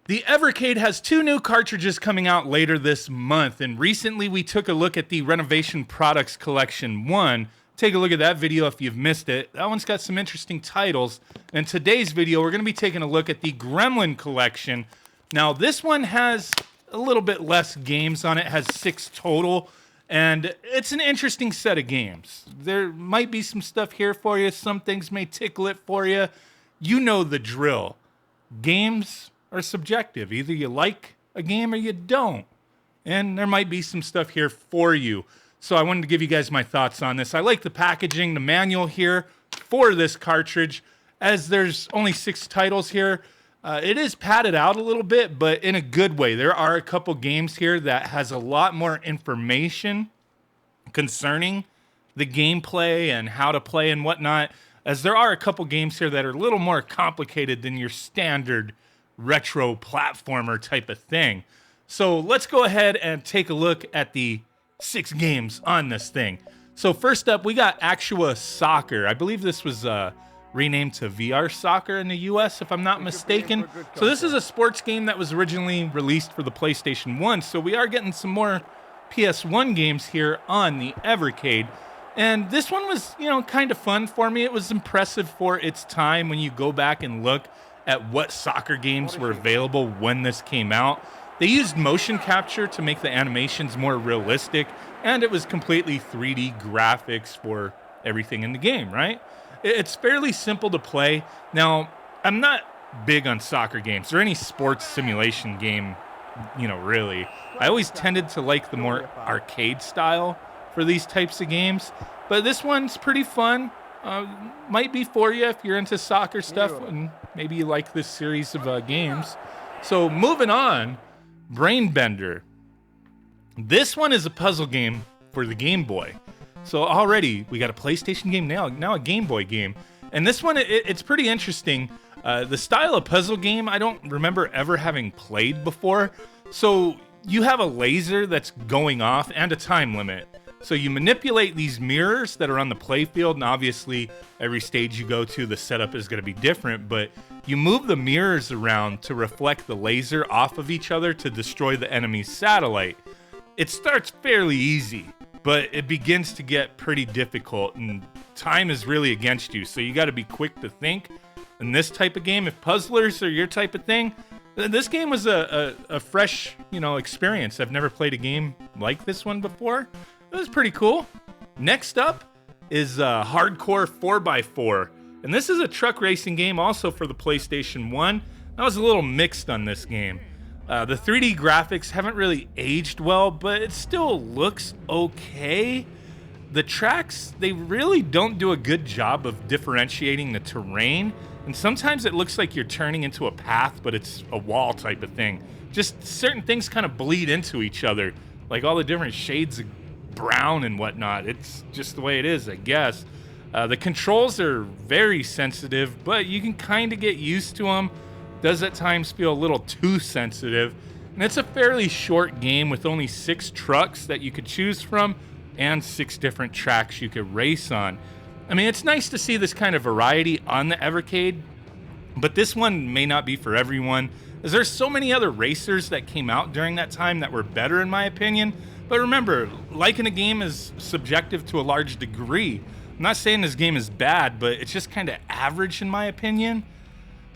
The Evercade has 2 new cartridges coming out later this month, and recently we took a look at the Renovation Products Collection 1. Take a look at that video if you've missed it. That one's got some interesting titles. In today's video, we're going to be taking a look at the Gremlin Collection. Now, this one has a little bit less games on it, has 6 total, and it's an interesting set of games. There might be some stuff here for you. Some things may tickle it for you. You know the drill. Games are subjective. Either you like a game or you don't. And there might be some stuff here for you. So I wanted to give you guys my thoughts on this. I like the packaging, the manual here for this cartridge. As there's only 6 titles here, it is padded out a little bit, but in a good way. There are a couple games here that has a lot more information concerning the gameplay and how to play and whatnot, as there are a couple games here that are a little more complicated than your standard retro platformer type of thing. So let's go ahead and take a look at the 6 games on this thing. So first up, we got Actua Soccer. I believe this was renamed to VR Soccer in the US, if I'm not mistaken. So this is a sports game that was originally released for the PlayStation 1. So we are getting some more PS1 games here on the Evercade. And this one was, kind of fun for me. It was impressive for its time when you go back and look at what soccer games were available when this came out. They used motion capture to make the animations more realistic, and it was completely 3D graphics for everything in the game, right? It's fairly simple to play. Now, I'm not big on soccer games or any sports simulation game, really. I always tended to like the more arcade style for these types of games, but this one's pretty fun. Might be for you if you're into soccer stuff and maybe you like this series of games. So moving on, Brain Bender. This one is a puzzle game for the Game Boy. So already we got a PlayStation game now a Game Boy game. And this one, it's pretty interesting. The style of puzzle game, I don't remember ever having played before. So you have a laser that's going off and a time limit. So you manipulate these mirrors that are on the playfield, and obviously every stage you go to, the setup is going to be different, but you move the mirrors around to reflect the laser off of each other to destroy the enemy's satellite. It starts fairly easy, but it begins to get pretty difficult, and time is really against you, so you got to be quick to think. In this type of game, if puzzlers are your type of thing, this game was a fresh, experience. I've never played a game like this one before. It was pretty cool. Next up is Hardcore 4x4. And this is a truck racing game also for the PlayStation 1. I was a little mixed on this game. The 3D graphics haven't really aged well, but it still looks okay. The tracks, they really don't do a good job of differentiating the terrain. And sometimes it looks like you're turning into a path, but it's a wall type of thing. Just certain things kind of bleed into each other, like all the different shades of brown and whatnot. It's just the way it is, I guess. The controls are very sensitive, but you can kind of get used to them. Does at times feel a little too sensitive. And it's a fairly short game with only 6 trucks that you could choose from and 6 different tracks you could race on. I mean, it's nice to see this kind of variety on the Evercade, but this one may not be for everyone, as there's so many other racers that came out during that time that were better in my opinion. But remember, liking a game is subjective to a large degree. I'm not saying this game is bad, but it's just kind of average in my opinion.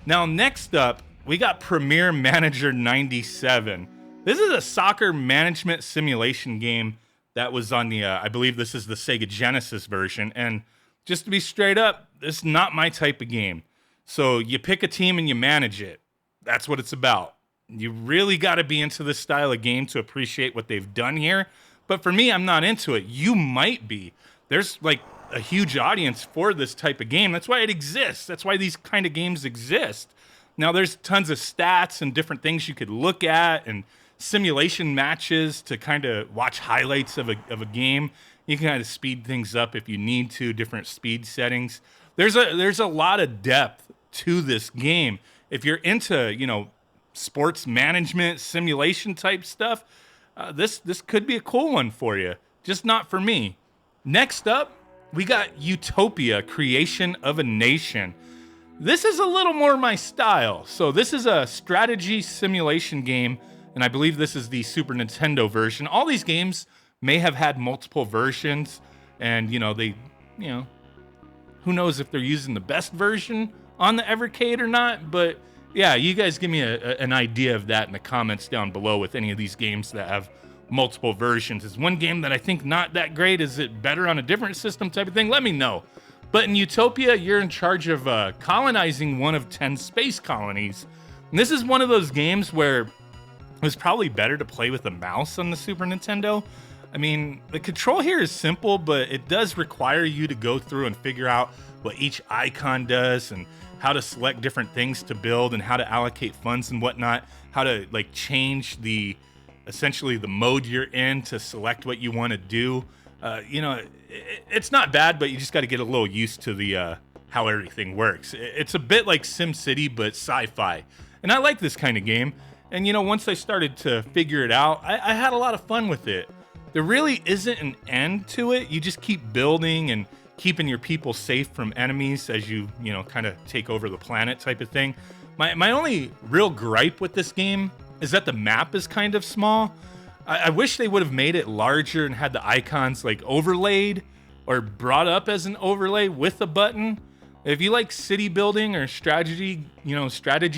Now, next up, we got Premier Manager 97. This is a soccer management simulation game that was on the, I believe this is the Sega Genesis version. And just to be straight up, this is not my type of game. So you pick a team and you manage it. That's what it's about. You really got to be into this style of game to appreciate what they've done here. But for me, I'm not into it. You might be. There's like a huge audience for this type of game. That's why it exists. That's why these kind of games exist. Now, there's tons of stats and different things you could look at and simulation matches to kind of watch highlights of a game. You can kind of speed things up if you need to, different speed settings. There's a lot of depth to this game. If you're into, sports management, simulation type stuff, this could be a cool one for you. Just not for me. Next up, we got Utopia, Creation of a Nation. This is a little more my style. So this is a strategy simulation game, and I believe this is the Super Nintendo version. All these games may have had multiple versions, and who knows if they're using the best version on the Evercade or not, but yeah, you guys give me an idea of that in the comments down below with any of these games that have multiple versions. Is one game that I think not that great? Is it better on a different system type of thing? Let me know. But in Utopia, you're in charge of colonizing one of 10 space colonies. And this is one of those games where it was probably better to play with a mouse on the Super Nintendo. I mean, the control here is simple, but it does require you to go through and figure out what each icon does and how to select different things to build and how to allocate funds and whatnot, how to like change essentially the mode you're in to select what you want to do. It's not bad, but you just got to get a little used to the how everything works. It's a bit like SimCity, but sci-fi. And I like this kind of game. And, once I started to figure it out, I had a lot of fun with it. There really isn't an end to it. You just keep building and keeping your people safe from enemies as you kind of take over the planet type of thing. My only real gripe with this game is that the map is kind of small. I wish they would have made it larger and had the icons like overlaid or brought up as an overlay with a button. If you like city building or strategy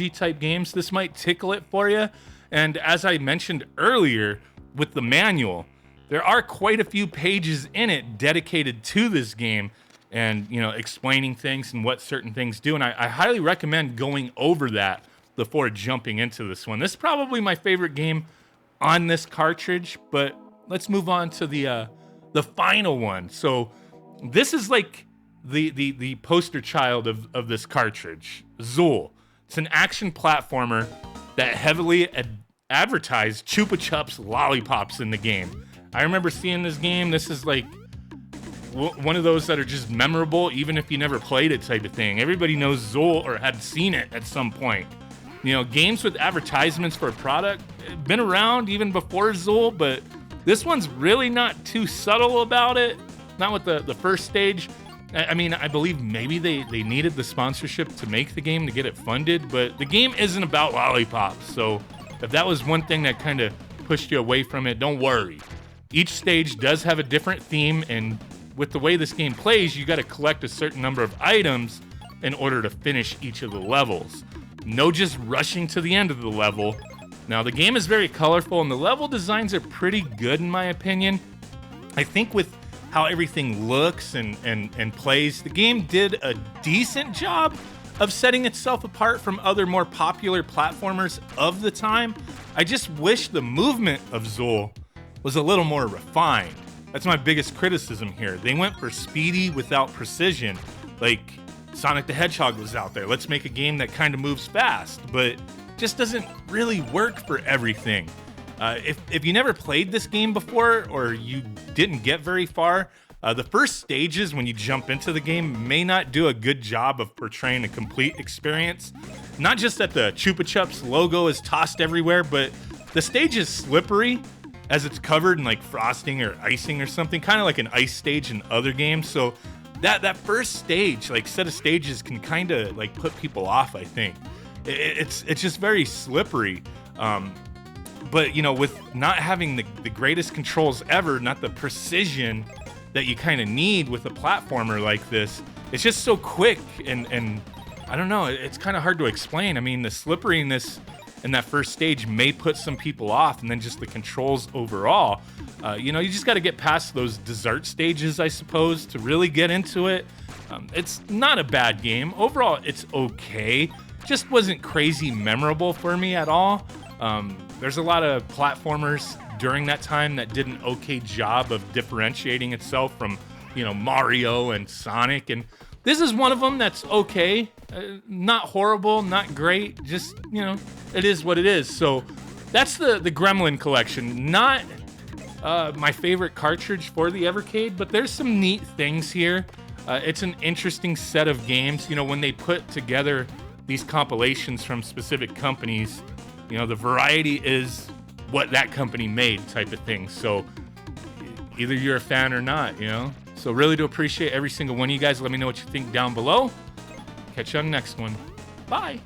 type games, this might tickle it for you. And as I mentioned earlier with the manual, there are quite a few pages in it dedicated to this game and, explaining things and what certain things do. And I highly recommend going over that before jumping into this one. This is probably my favorite game on this cartridge, but let's move on to the final one. So this is like the poster child of this cartridge, Zool. It's an action platformer that heavily advertised Chupa Chups lollipops in the game. I remember seeing this game. This is like one of those that are just memorable, even if you never played it type of thing. Everybody knows Zool or had seen it at some point. Games with advertisements for a product been around even before Zool, but this one's really not too subtle about it. Not with the first stage. I mean, I believe maybe they needed the sponsorship to make the game to get it funded, but the game isn't about lollipops. So if that was one thing that kind of pushed you away from it, don't worry. Each stage does have a different theme, and with the way this game plays, you got to collect a certain number of items in order to finish each of the levels. No just rushing to the end of the level. Now, the game is very colorful, and the level designs are pretty good in my opinion. I think with how everything looks and plays, the game did a decent job of setting itself apart from other more popular platformers of the time. I just wish the movement of Zool was a little more refined. That's my biggest criticism here. They went for speedy without precision. Like Sonic the Hedgehog was out there. Let's make a game that kind of moves fast, but just doesn't really work for everything. If you never played this game before or you didn't get very far, the first stages when you jump into the game may not do a good job of portraying a complete experience. Not just that the Chupa Chups logo is tossed everywhere, but the stage is slippery as it's covered in like frosting or icing or something, kind of like an ice stage in other games. So that first stage, like set of stages, can kind of like put people off, I think. It's just very slippery. But with not having the greatest controls ever, not the precision that you kind of need with a platformer like this, it's just so quick and I don't know, it's kind of hard to explain. I mean, the slipperiness in that first stage may put some people off, and then just the controls overall. You just got to get past those dessert stages, I suppose, to really get into it. It's not a bad game. Overall, it's okay. Just wasn't crazy memorable for me at all. There's a lot of platformers during that time that did an okay job of differentiating itself from, Mario and Sonic. And this is one of them that's okay. Not horrible, not great. Just, it is what it is. So that's the Gremlin Collection. Not my favorite cartridge for the Evercade, but there's some neat things here. It's an interesting set of games. When they put together these compilations from specific companies, the variety is what that company made type of thing. So either you're a fan or not, So really do appreciate every single one of you guys. Let me know what you think down below. Catch you on the next one. Bye.